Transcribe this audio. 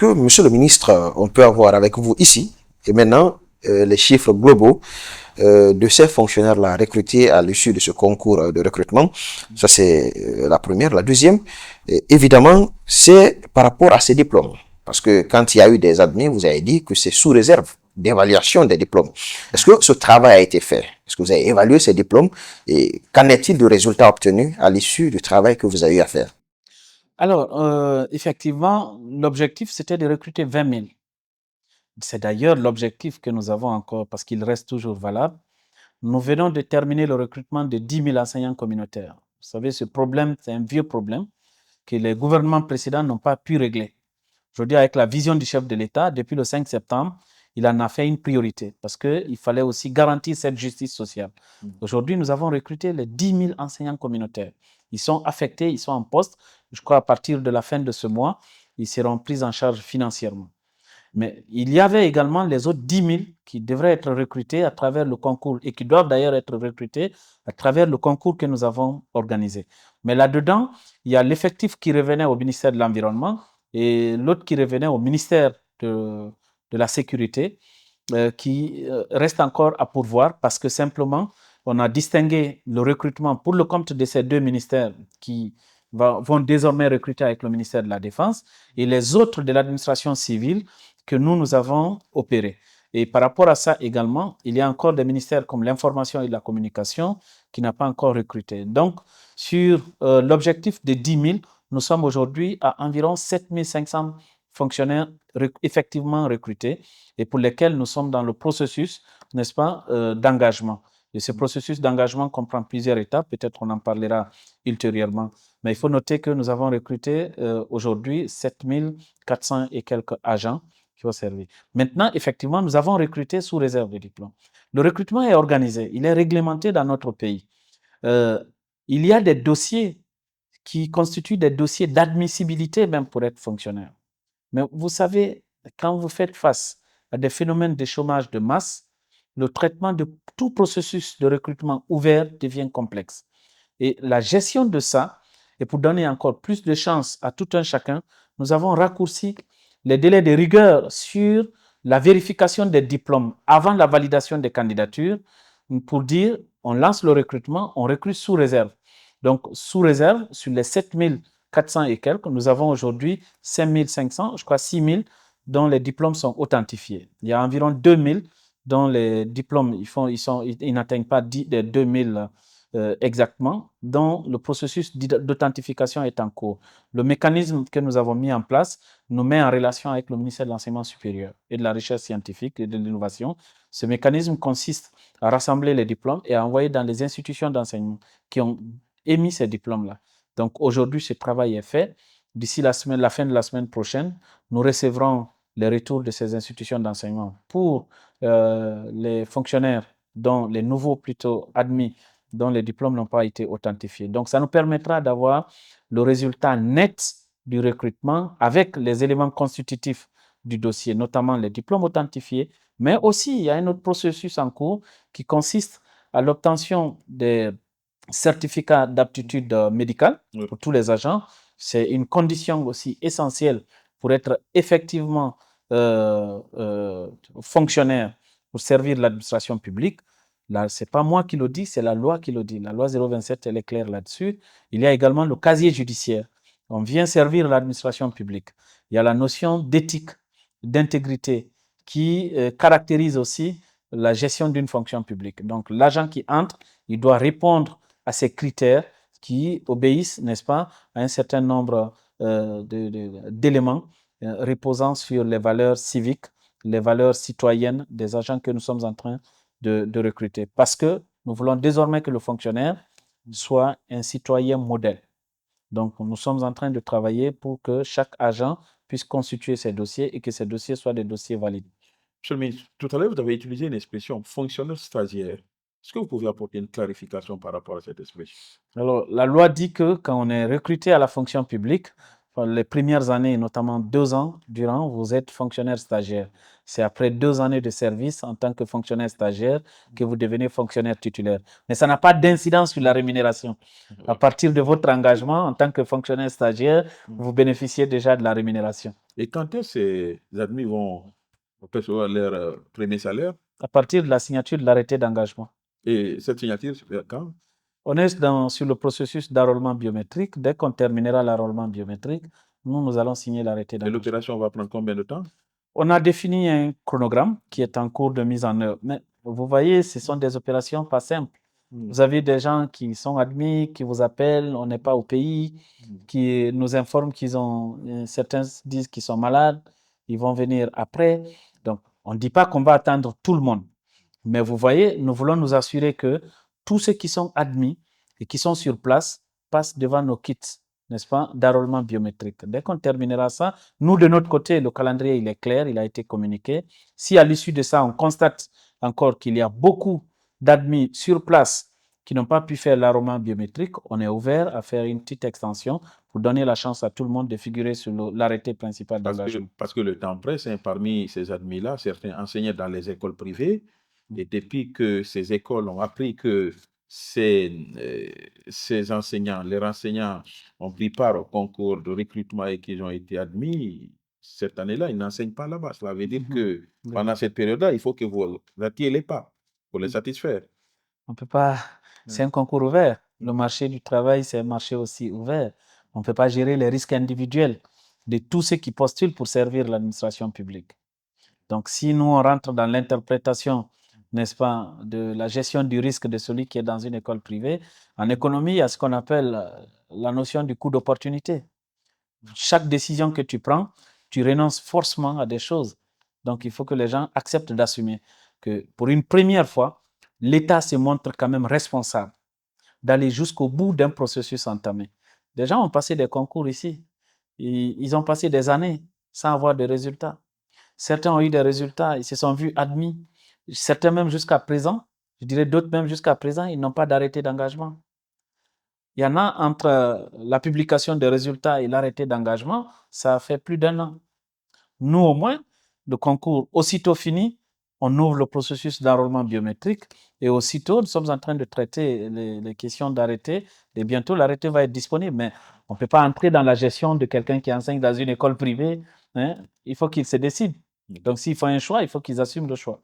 que, monsieur le ministre, on peut avoir avec vous ici, et maintenant, les chiffres globaux de ces fonctionnaires-là recrutés à l'issue de ce concours de recrutement? Ça, c'est la première. La deuxième, évidemment, c'est par rapport à ces diplômes. Parce que quand il y a eu des admis, vous avez dit que c'est sous réserve d'évaluation des diplômes. Est-ce que ce travail a été fait? Est-ce que vous avez évalué ces diplômes? Et qu'en est-il du résultat obtenu à l'issue du travail que vous avez eu à faire? Alors, effectivement, l'objectif, c'était de recruter 20 000. C'est d'ailleurs l'objectif que nous avons encore, parce qu'il reste toujours valable. Nous venons de terminer le recrutement de 10 000 enseignants communautaires. Vous savez, ce problème, c'est un vieux problème que les gouvernements précédents n'ont pas pu régler. Aujourd'hui, avec la vision du chef de l'État, depuis le 5 septembre, il en a fait une priorité parce qu'il fallait aussi garantir cette justice sociale. Aujourd'hui, nous avons recruté les 10 000 enseignants communautaires. Ils sont affectés, ils sont en poste. Je crois à partir de la fin de ce mois, ils seront pris en charge financièrement. Mais il y avait également les autres 10 000 qui devraient être recrutés à travers le concours et qui doivent d'ailleurs être recrutés à travers le concours que nous avons organisé. Mais là-dedans, il y a l'effectif qui revenait au ministère de l'Environnement et l'autre qui revenait au ministère de la Sécurité, qui reste encore à pourvoir parce que simplement, on a distingué le recrutement pour le compte de ces deux ministères qui vont désormais recruter avec le ministère de la Défense et les autres de l'administration civile que nous avons opérés. Et par rapport à ça également, il y a encore des ministères comme l'information et la communication qui n'ont pas encore recruté. Donc, sur l'objectif de 10 000, nous sommes aujourd'hui à environ 7 500 fonctionnaires effectivement recrutés et pour lesquels nous sommes dans le processus, n'est-ce pas, d'engagement. Et ce processus d'engagement comprend plusieurs étapes, peut-être on en parlera ultérieurement. Mais il faut noter que nous avons recruté aujourd'hui 7 400 et quelques agents qui vont servir. Maintenant, effectivement, nous avons recruté sous réserve de diplôme. Le recrutement est organisé, il est réglementé dans notre pays. Il y a des dossiers qui constituent des dossiers d'admissibilité même pour être fonctionnaire. Mais vous savez, quand vous faites face à des phénomènes de chômage de masse, le traitement de tout processus de recrutement ouvert devient complexe. Et la gestion de ça, et pour donner encore plus de chance à tout un chacun, nous avons raccourci les délais de rigueur sur la vérification des diplômes avant la validation des candidatures pour dire on lance le recrutement, on recrute sous réserve. Donc, sous réserve, sur les 7 400 et quelques, nous avons aujourd'hui 5 500, je crois 6 000, dont les diplômes sont authentifiés. Il y a environ 2 000 dont les diplômes, ils n'atteignent pas 2 000 exactement, dont le processus d'authentification est en cours. Le mécanisme que nous avons mis en place nous met en relation avec le ministère de l'Enseignement supérieur et de la Recherche scientifique et de l'Innovation. Ce mécanisme consiste à rassembler les diplômes et à envoyer dans les institutions d'enseignement qui ont émis ces diplômes-là. Donc aujourd'hui, ce travail est fait. D'ici la fin de la semaine prochaine, nous recevrons les retours de ces institutions d'enseignement pour les fonctionnaires, dont les nouveaux plutôt admis, dont les diplômes n'ont pas été authentifiés. Donc, ça nous permettra d'avoir le résultat net du recrutement avec les éléments constitutifs du dossier, notamment les diplômes authentifiés, mais aussi il y a un autre processus en cours qui consiste à l'obtention des certificats d'aptitude médicale pour tous les agents. C'est une condition aussi essentielle pour être effectivement fonctionnaire pour servir l'administration publique. Là, ce n'est pas moi qui le dis, c'est la loi qui le dit. La loi 027, elle est claire là-dessus. Il y a également le casier judiciaire. On vient servir l'administration publique. Il y a la notion d'éthique, d'intégrité qui caractérise aussi la gestion d'une fonction publique. Donc, l'agent qui entre, il doit répondre à ces critères qui obéissent, n'est-ce pas, à un certain nombre d'éléments reposant sur les valeurs civiques, les valeurs citoyennes des agents que nous sommes en train de recruter. Parce que nous voulons désormais que le fonctionnaire soit un citoyen modèle. Donc, nous sommes en train de travailler pour que chaque agent puisse constituer ses dossiers et que ces dossiers soient des dossiers valides. Monsieur le ministre, tout à l'heure, vous avez utilisé une expression fonctionnaire stagiaire. Est-ce que vous pouvez apporter une clarification par rapport à cette expression? Alors, la loi dit que quand on est recruté à la fonction publique, enfin, les premières années, notamment 2 ans durant, vous êtes fonctionnaire stagiaire. C'est après 2 années de service en tant que fonctionnaire stagiaire que vous devenez fonctionnaire titulaire. Mais ça n'a pas d'incidence sur la rémunération. À partir de votre engagement en tant que fonctionnaire stagiaire, vous bénéficiez déjà de la rémunération. Et quand est-ce que ces admis vont percevoir leur premier salaire? À partir de la signature de l'arrêté d'engagement. Et cette signature, c'est quand? On est sur le processus d'enrôlement biométrique. Dès qu'on terminera l'enrôlement biométrique, nous allons signer l'arrêté Et d'engagement. l'opération va prendre combien de temps? On a défini un chronogramme qui est en cours de mise en œuvre. Mais vous voyez, ce sont des opérations pas simples. Vous avez des gens qui sont admis, qui vous appellent, on n'est pas au pays, qui nous informent qu'ils ont, certains disent qu'ils sont malades, ils vont venir après. Donc, on ne dit pas qu'on va attendre tout le monde. Mais vous voyez, nous voulons nous assurer que tous ceux qui sont admis et qui sont sur place passent devant nos kits, n'est-ce pas, d'enrôlement biométrique. Dès qu'on terminera ça, nous, de notre côté, le calendrier, il est clair, il a été communiqué. Si à l'issue de ça, on constate encore qu'il y a beaucoup d'admis sur place qui n'ont pas pu faire l'enrôlement biométrique, on est ouvert à faire une petite extension pour donner la chance à tout le monde de figurer sur l'arrêté principal d'engagement. Parce que le temps presse, hein, parmi ces admis-là, certains enseignaient dans les écoles privées, et depuis que ces écoles ont appris que ces enseignants, les enseignants ont pris part au concours de recrutement et qu'ils ont été admis, cette année-là, ils n'enseignent pas là-bas. Cela veut dire que pendant cette période-là, il faut que vous attiez les pas pour les satisfaire. On ne peut pas, c'est un concours ouvert. Le marché du travail, c'est un marché aussi ouvert. On ne peut pas gérer les risques individuels de tous ceux qui postulent pour servir l'administration publique. Donc, si nous, on rentre dans l'interprétation, n'est-ce pas, de la gestion du risque de celui qui est dans une école privée, en économie, il y a ce qu'on appelle la notion du coût d'opportunité. Chaque décision que tu prends, tu renonces forcément à des choses. Donc, il faut que les gens acceptent d'assumer que pour une première fois, l'État se montre quand même responsable d'aller jusqu'au bout d'un processus entamé. Des gens ont passé des concours ici. Ils ont passé des années sans avoir de résultats. Certains ont eu des résultats, ils se sont vus admis. Certains même jusqu'à présent, je dirais d'autres même jusqu'à présent, ils n'ont pas d'arrêté d'engagement. Il y en a entre la publication des résultats et l'arrêté d'engagement, ça a fait plus d'1 an. Nous, au moins, le concours, aussitôt fini, on ouvre le processus d'enrôlement biométrique et aussitôt, nous sommes en train de traiter les questions d'arrêté et bientôt, l'arrêté va être disponible. Mais on ne peut pas entrer dans la gestion de quelqu'un qui enseigne dans une école privée. Hein. Il faut qu'il se décide. Donc, s'il faut un choix, il faut qu'ils assument le choix.